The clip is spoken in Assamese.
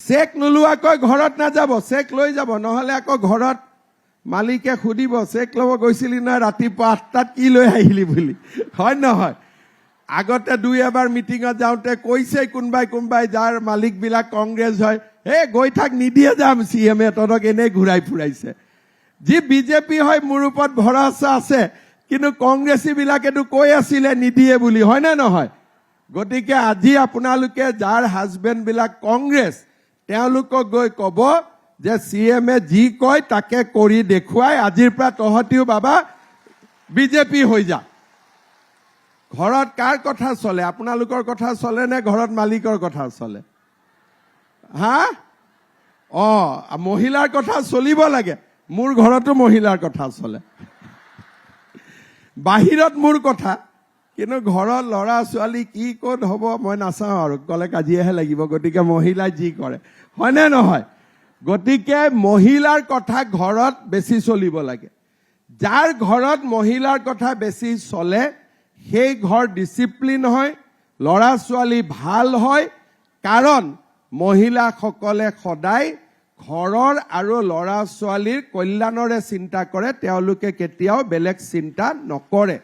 চেক নোলোৱাকৈ ঘৰত নাযাব, চেক লৈ যাব, নহলে আকৌ ঘৰত মালিকে সুধিব চেক ল'ব গৈছিলি না ৰাতিপুৱা 8টাত কি লৈ আহিলি বুলি, হয় নহয়? আগতে দুই এবাৰ মিটিঙত যাওঁতে কৈছে কোনোবাই যাৰ মালিকবিলাক কংগ্ৰেছ হয়, হে গৈ থাক নিদিয়ে যাম CM তহঁতক এনেই ঘূৰাই ফুৰাইছে। যি বিজেপি হয় মোৰ ওপৰত ভৰসা আছে, কিন্তু কংগ্ৰেছীবিলাকেতো কৈ আছিলে নিদিয়ে বুলি, হয় নে নহয়? গতিকে আজি আপোনালোকে যাৰ হাজবেণ্ডবিলাক কংগ্ৰেছ তেওঁলোকক গৈ ক'ব যে CM যি কয় তাকে কৰি দেখুৱাই আজিৰ পৰা তহঁতিও বাবা বিজেপি হৈ যা। ঘৰত কাৰ কথা চলে? আপোনালোকৰ কথা চলে নে ঘৰত মালিকৰ কথা চলে? হা? মহিলাৰ কথা চলিব লাগে। মোৰ ঘৰতো মহিলাৰ কথা চলে, বাহিৰত মোৰ কথা, কিন্তু ঘৰৰ ল'ৰা ছোৱালী কি ক'ত হ'ব মই নাচাওঁ আৰু, ক'লে কাজিয়াহে লাগিব। গতিকে মহিলাই যি কৰে, হয়নে নহয়? গতিকে মহিলাৰ কথা ঘৰত বেছি চলিব লাগে। যাৰ ঘৰত মহিলাৰ কথা বেছি চলে সেই ঘৰ ডিচিপ্লিন হয়, ল'ৰা ছোৱালী ভাল হয়, কাৰণ মহিলাসকলে সদায় ঘৰৰ আৰু ল'ৰা ছোৱালীৰ কল্যাণৰে চিন্তা কৰে, তেওঁলোকে কেতিয়াও বেলেগ চিন্তা নকৰে।